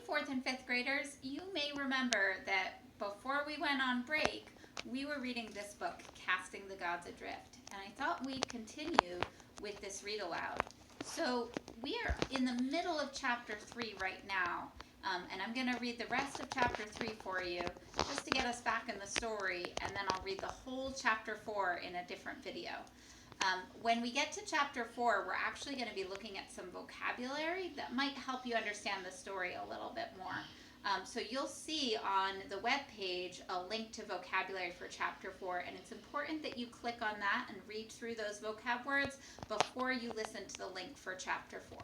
fourth and fifth graders, you may remember that before we went on break, we were reading this book, Casting the Gods Adrift, and I thought we'd continue with this read aloud. So we are in the middle of chapter 3 right now, and I'm going to read the rest of chapter 3 for you just to get us back in the story, and then I'll read the whole chapter 4 in a different video. When we get to chapter 4, we're actually going to be looking at some vocabulary that might help you understand the story a little bit more. So you'll see on the web page a link to vocabulary for chapter 4, and it's important that you click on that and read through those vocab words before you listen to the link for chapter 4.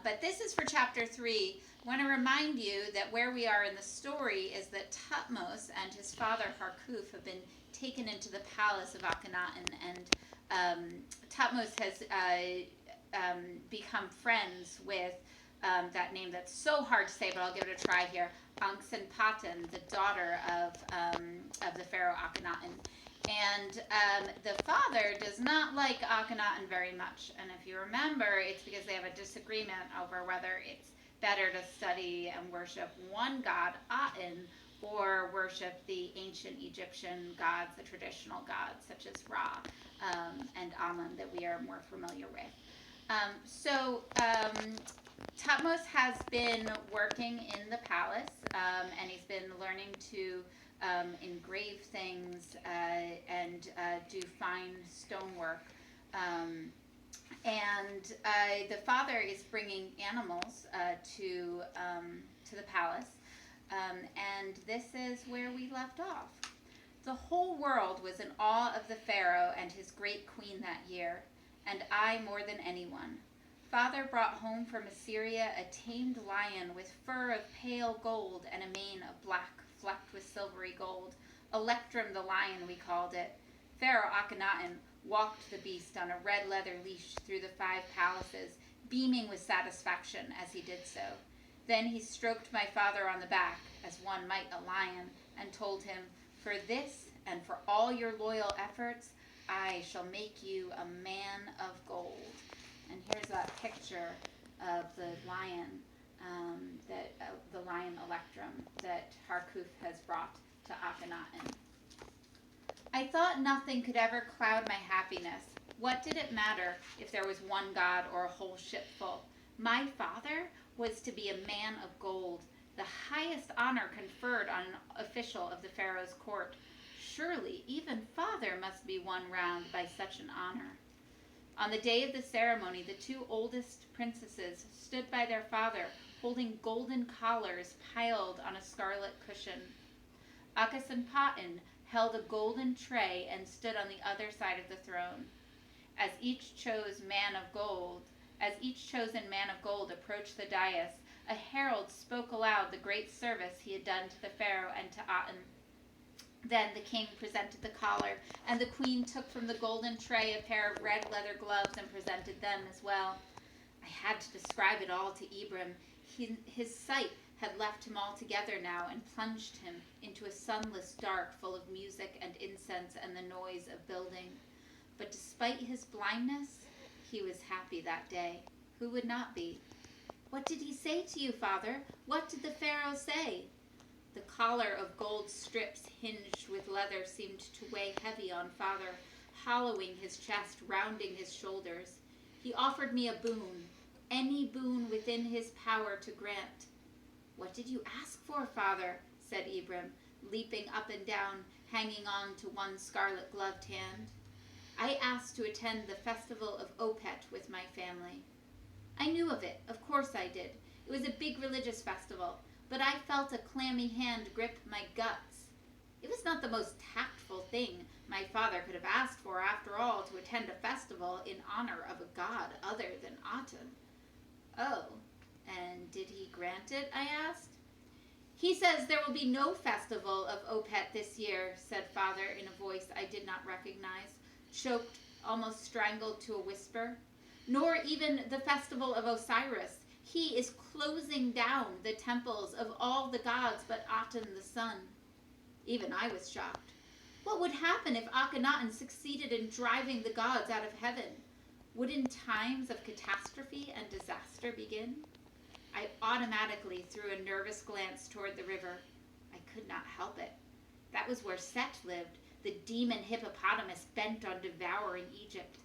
But this is for chapter 3. I want to remind you that where we are in the story is that Thutmose and his father Harkuf have been taken into the palace of Akhenaten, and Thutmose has become friends with that name that's so hard to say, but I'll give it a try here, Ankhsenpaten, the daughter of the pharaoh Akhenaten. And the father does not like Akhenaten very much. And if you remember, it's because they have a disagreement over whether it's better to study and worship one god, Aten, or worship the ancient Egyptian gods, the traditional gods, such as Ra and Amun that we are more familiar with. Thutmose has been working in the palace, and he's been learning to engrave things and do fine stonework. The father is bringing animals to the palace, and this is where we left off. The whole world was in awe of the pharaoh and his great queen that year, and I more than anyone. Father brought home from Assyria a tamed lion with fur of pale gold and a mane of black flecked with silvery gold. Electrum the lion, we called it. Pharaoh Akhenaten walked the beast on a red leather leash through the 5 palaces, beaming with satisfaction as he did so. Then he stroked my father on the back, as one might a lion, and told him, "For this and for all your loyal efforts, I shall make you a man of gold." And here's that picture of the lion, the lion Electrum that Harkuf has brought to Akhenaten. I thought nothing could ever cloud my happiness. What did it matter if there was one god or a whole ship full? My father was to be a man of gold, the highest honor conferred on an official of the pharaoh's court. Surely even father must be won round by such an honor. On the day of the ceremony, the 2 oldest princesses stood by their father, holding golden collars piled on a scarlet cushion. Akhsenpaten held a golden tray and stood on the other side of the throne. As each chosen man of gold approached the dais, a herald spoke aloud the great service he had done to the pharaoh and to Aten. Then the king presented the collar, and the queen took from the golden tray a pair of red leather gloves and presented them as well. I had to describe it all to Ibram. His sight had left him altogether now and plunged him into a sunless dark full of music and incense and the noise of building. But despite his blindness, he was happy that day. Who would not be? "What did he say to you, father? What did the pharaoh say?" The collar of gold strips hinged with leather seemed to weigh heavy on father, hollowing his chest, rounding his shoulders. He offered me a boon, any boon within his power to grant. "What did you ask for, father?" said Ibram, leaping up and down, hanging on to one scarlet gloved hand. "I asked to attend the festival of Opet with my family." "I knew of it, of course I did. It was a big religious festival. But I felt a clammy hand grip my guts. It was not the most tactful thing my father could have asked for, after all, to attend a festival in honor of a god other than Aten." "Oh, and did he grant it?" I asked. "He says there will be no festival of Opet this year," said father in a voice I did not recognize, choked, almost strangled to a whisper. "Nor even the festival of Osiris. He is closing down the temples of all the gods but Aten the sun." Even I was shocked. What would happen if Akhenaten succeeded in driving the gods out of heaven? Wouldn't times of catastrophe and disaster begin? I automatically threw a nervous glance toward the river. I could not help it. That was where Set lived, the demon hippopotamus bent on devouring Egypt.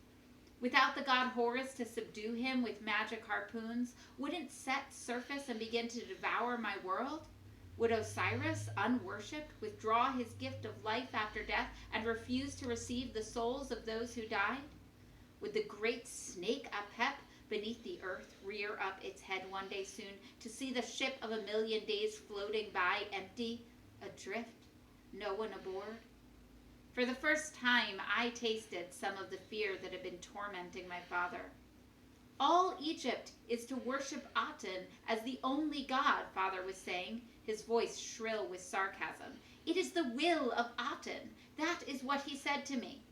Without the god Horus to subdue him with magic harpoons, wouldn't Set surface and begin to devour my world? Would Osiris, unworshipped, withdraw his gift of life after death and refuse to receive the souls of those who died? Would the great snake Apep beneath the earth rear up its head one day soon to see the ship of 1,000,000 days floating by empty, adrift, no one aboard? For the first time, I tasted some of the fear that had been tormenting my father. All Egypt is to worship Aten as the only god, Father was saying, his voice shrill with sarcasm. It is the will of Aten. That is what he said to me.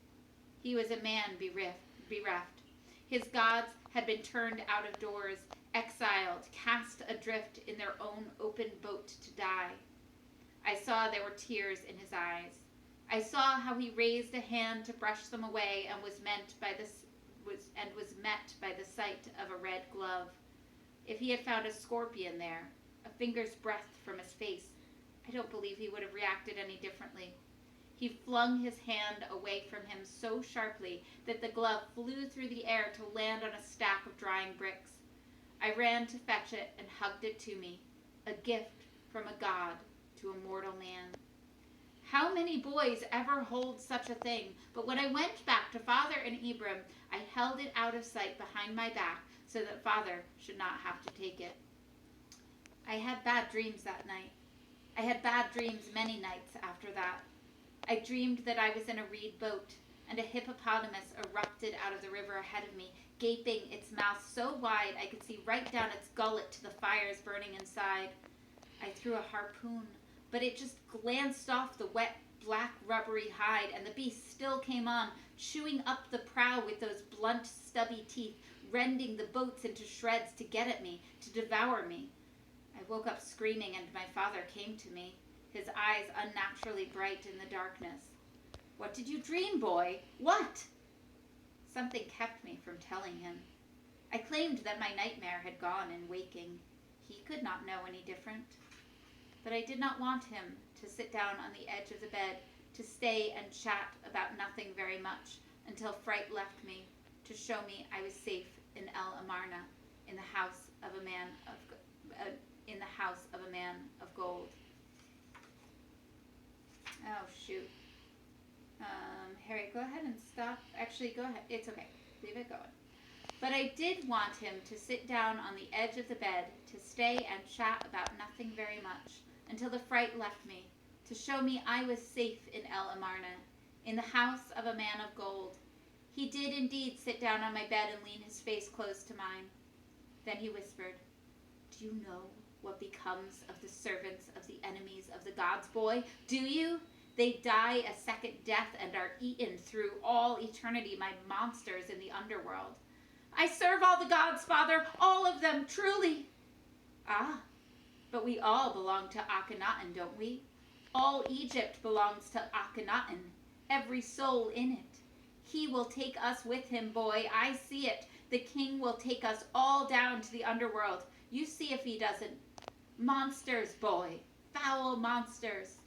He was a man bereft. His gods had been turned out of doors, exiled, cast adrift in their own open boat to die. I saw there were tears in his eyes. I saw how he raised a hand to brush them away and was met by the sight of a red glove. If he had found a scorpion there, a finger's breadth from his face, I don't believe he would have reacted any differently. He flung his hand away from him so sharply that the glove flew through the air to land on a stack of drying bricks. I ran to fetch it and hugged it to me, a gift from a god to a mortal man. How many boys ever hold such a thing? But when I went back to Father and Ibram, I held it out of sight behind my back so that Father should not have to take it. I had bad dreams that night. I had bad dreams many nights after that. I dreamed that I was in a reed boat, and a hippopotamus erupted out of the river ahead of me, gaping its mouth so wide I could see right down its gullet to the fires burning inside. I threw a harpoon, but it just glanced off the wet, black, rubbery hide, and the beast still came on, chewing up the prow with those blunt, stubby teeth, rending the boats into shreds to get at me, to devour me. I woke up screaming, and my father came to me, his eyes unnaturally bright in the darkness. "What did you dream, boy? What?" Something kept me from telling him. I claimed that my nightmare had gone in waking. He could not know any different. But I did not want him to sit down on the edge of the bed, to stay and chat about nothing very much, until fright left me, to show me I was safe in El Amarna, in the house of a man of gold. Oh, shoot. Harry, go ahead and stop. Actually, go ahead. It's okay. Leave it going. But I did want him to sit down on the edge of the bed, to stay and chat about nothing very much, until the fright left me, to show me I was safe in El Amarna, in the house of a man of gold. He did indeed sit down on my bed and lean his face close to mine. Then he whispered, "Do you know what becomes of the servants of the enemies of the gods, boy? Do you? They die a second death and are eaten through all eternity by monsters in the underworld." "I serve all the gods, Father, all of them, truly." "Ah, but we all belong to Akhenaten, don't we? All Egypt belongs to Akhenaten, every soul in it. He will take us with him, boy. I see it. The king will take us all down to the underworld. You see if he doesn't. Monsters, boy. Foul monsters."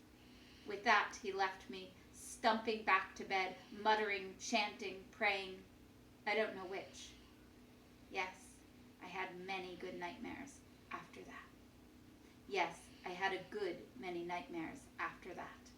With that, he left me, stumping back to bed, muttering, chanting, praying. I don't know which. Yes, I had many good nightmares after that. Yes, I had a good many nightmares after that.